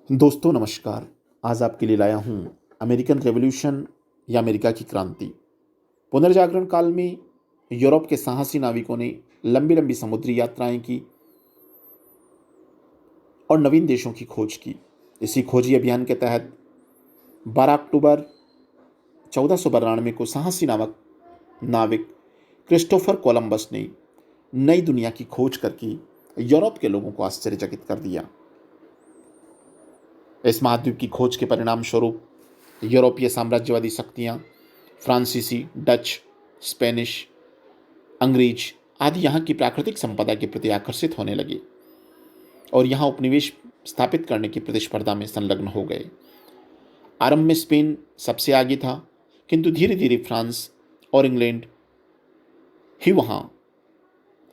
दोस्तों नमस्कार। आज आपके लिए लाया हूँ अमेरिकन रेवोल्यूशन या अमेरिका की क्रांति। पुनर्जागरण काल में यूरोप के साहसी नाविकों ने लंबी लंबी समुद्री यात्राएं की और नवीन देशों की खोज की। इसी खोजी अभियान के तहत 12 अक्टूबर 1492 को साहसी नाविक क्रिस्टोफर कोलंबस ने नई दुनिया की खोज करके यूरोप के लोगों को आश्चर्यचकित कर दिया। इस महाद्वीप की खोज के परिणाम स्वरूप यूरोपीय साम्राज्यवादी शक्तियां फ्रांसीसी, डच, स्पेनिश, अंग्रेज आदि यहाँ की प्राकृतिक संपदा के प्रति आकर्षित होने लगे और यहाँ उपनिवेश स्थापित करने की प्रतिस्पर्धा में संलग्न हो गए। आरंभ में स्पेन सबसे आगे था, किंतु धीरे धीरे फ्रांस और इंग्लैंड ही वहाँ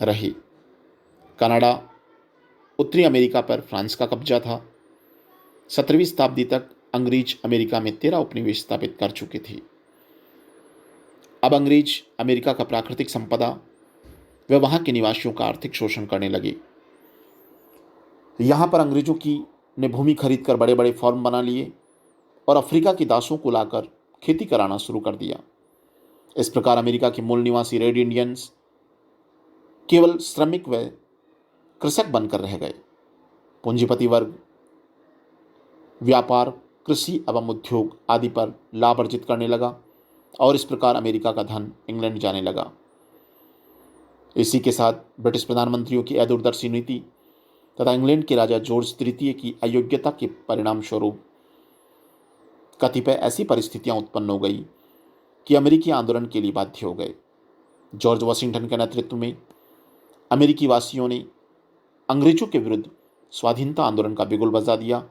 रहे। कनाडा, उत्तरी अमेरिका पर फ्रांस का कब्जा था। 17वीं शताब्दी तक अंग्रेज अमेरिका में 13 उपनिवेश स्थापित कर चुके थे। अब अंग्रेज अमेरिका का प्राकृतिक संपदा व वहाँ के निवासियों का आर्थिक शोषण करने लगे। यहाँ पर अंग्रेजों की ने भूमि खरीद कर बड़े बड़े फार्म बना लिए और अफ्रीका के दासों को लाकर खेती कराना शुरू कर दिया। इस प्रकार अमेरिका के मूल निवासी रेड इंडियंस केवल श्रमिक व कृषक बनकर रह गए। पूंजीपति वर्ग व्यापार, कृषि एवं उद्योग आदि पर लाभ अर्जित करने लगा और इस प्रकार अमेरिका का धन इंग्लैंड जाने लगा। इसी के साथ ब्रिटिश प्रधानमंत्रियों की अदूरदर्शी नीति तथा इंग्लैंड के राजा जॉर्ज तृतीय की अयोग्यता के परिणाम स्वरूप कतिपय ऐसी परिस्थितियां उत्पन्न हो गई कि अमेरिकी आंदोलन के लिए बाध्य हो गए। जॉर्ज वॉशिंगटन के नेतृत्व में अमेरिकी वासियों ने अंग्रेजों के विरुद्ध स्वाधीनता आंदोलन का बिगुल बजा दिया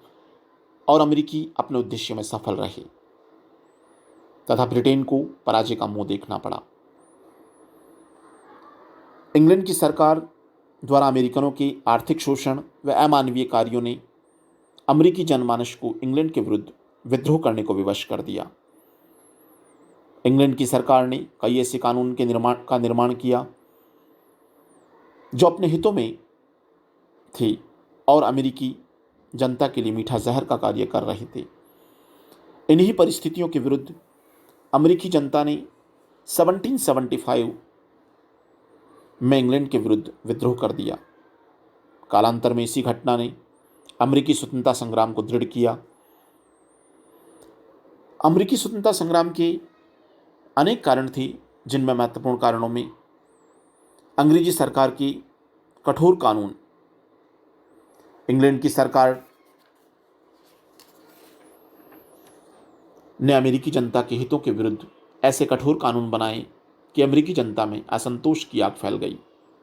और अमेरिकी अपने उद्देश्य में सफल रहे तथा ब्रिटेन को पराजय का मुंह देखना पड़ा। इंग्लैंड की सरकार द्वारा अमेरिकनों के आर्थिक शोषण व अमानवीय कार्यों ने अमेरिकी जनमानस को इंग्लैंड के विरुद्ध विद्रोह करने को विवश कर दिया। इंग्लैंड की सरकार ने कई ऐसे कानून के निर्माण किया जो अपने हितों में थे और अमेरिकी जनता के लिए मीठा जहर का कार्य कर रहे थे। इन्हीं परिस्थितियों के विरुद्ध अमेरिकी जनता ने 1775 में इंग्लैंड के विरुद्ध विद्रोह कर दिया। कालांतर में इसी घटना ने अमेरिकी स्वतंत्रता संग्राम को दृढ़ किया। अमेरिकी स्वतंत्रता संग्राम के अनेक कारण थे, जिनमें महत्वपूर्ण कारणों में अंग्रेजी सरकार की कठोर कानून, इंग्लैंड की सरकार ने अमेरिकी जनता के हितों के विरुद्ध ऐसे कठोर कानून बनाए कि अमेरिकी जनता में असंतोष की आग फैल गई।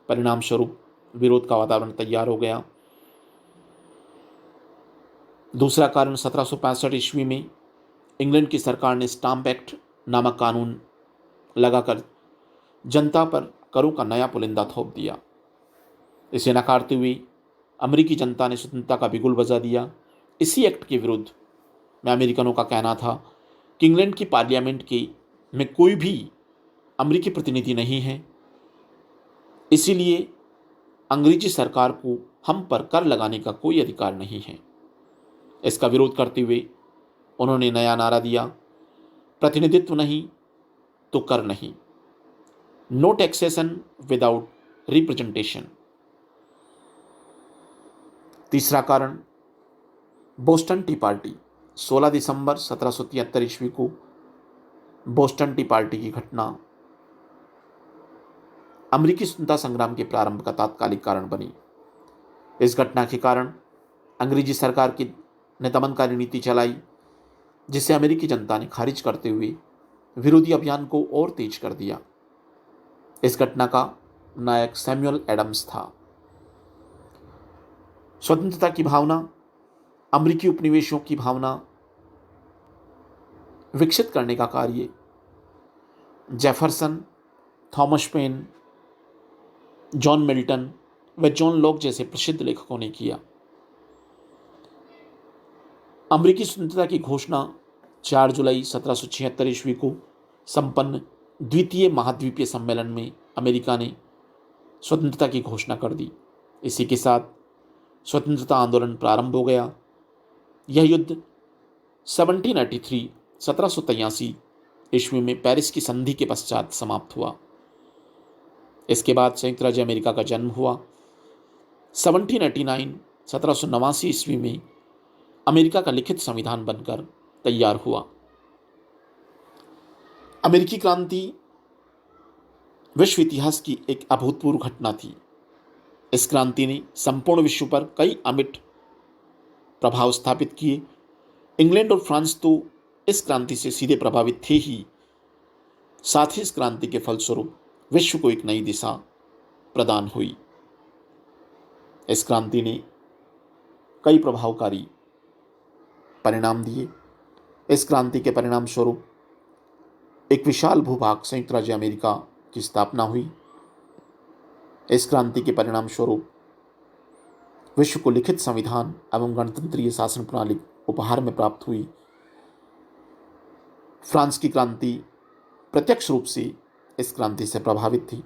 परिणाम स्वरूप विरोध का वातावरण तैयार हो गया। दूसरा कारण 1765 ईस्वी में इंग्लैंड की सरकार ने स्टाम्प एक्ट नामक कानून लगाकर जनता पर करों का नया पुलिंदा थोप दिया। इसे नकारते हुए अमेरिकी जनता ने स्वतंत्रता का बिगुल बजा दिया। इसी एक्ट के विरुद्ध में अमेरिकनों का कहना था कि इंग्लैंड की पार्लियामेंट में कोई भी अमेरिकी प्रतिनिधि नहीं है, इसीलिए अंग्रेजी सरकार को हम पर कर लगाने का कोई अधिकार नहीं है। इसका विरोध करते हुए उन्होंने नया नारा दिया, प्रतिनिधित्व नहीं तो कर नहीं, नो टैक्सेशन विदाउट रिप्रेजेंटेशन। तीसरा कारण बोस्टन टी पार्टी। 16 दिसंबर 1773 ईस्वी को बोस्टन टी पार्टी की घटना अमेरिकी स्वतंत्रता संग्राम के प्रारंभ का तात्कालिक कारण बनी। इस घटना के कारण अंग्रेजी सरकार की ने दमनकारी नीति चलाई, जिसे अमेरिकी जनता ने खारिज करते हुए विरोधी अभियान को और तेज कर दिया। इस घटना का नायक सैमुअल एडम्स था। स्वतंत्रता की भावना, अमेरिकी उपनिवेशों की भावना विकसित करने का कार्य Jefferson, Thomas pen, John Milton व जॉन लॉक जैसे प्रसिद्ध लेखकों ने किया। अमेरिकी स्वतंत्रता की घोषणा 4 जुलाई 1776 ईस्वी को संपन्न द्वितीय महाद्वीपीय सम्मेलन में अमेरिका ने स्वतंत्रता की घोषणा कर दी। इसी के साथ स्वतंत्रता आंदोलन प्रारंभ हो गया। यह युद्ध 1783 ईस्वी में पेरिस की संधि के पश्चात समाप्त हुआ। इसके बाद संयुक्त राज्य अमेरिका का जन्म हुआ। 1789 ईस्वी में अमेरिका का लिखित संविधान बनकर तैयार हुआ। अमेरिकी क्रांति विश्व इतिहास की एक अभूतपूर्व घटना थी। इस क्रांति ने संपूर्ण विश्व पर कई अमिट प्रभाव स्थापित किए। इंग्लैंड और फ्रांस तो इस क्रांति से सीधे प्रभावित थे ही, साथ ही इस क्रांति के फलस्वरूप विश्व को एक नई दिशा प्रदान हुई। इस क्रांति ने कई प्रभावकारी परिणाम दिए। इस क्रांति के परिणाम स्वरूप एक विशाल भूभाग संयुक्त राज्य अमेरिका की स्थापना हुई। इस क्रांति के परिणाम स्वरूप विश्व को लिखित संविधान एवं गणतंत्रीय शासन प्रणाली उपहार में प्राप्त हुई। फ्रांस की क्रांति प्रत्यक्ष रूप से इस क्रांति से प्रभावित थी।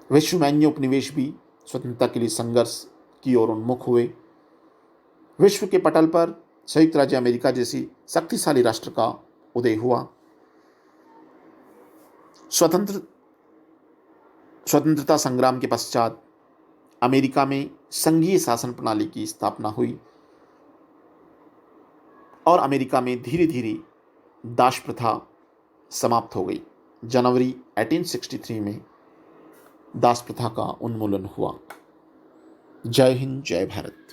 विश्व में अन्य उपनिवेश भी स्वतंत्रता के लिए संघर्ष की ओर उन्मुख हुए। विश्व के पटल पर संयुक्त राज्य अमेरिका जैसी शक्तिशाली राष्ट्र का उदय हुआ। स्वतंत्रता संग्राम के पश्चात अमेरिका में संघीय शासन प्रणाली की स्थापना हुई और अमेरिका में धीरे धीरे दास प्रथा समाप्त हो गई। जनवरी 1863 में दास प्रथा का उन्मूलन हुआ। जय हिंद, जय भारत।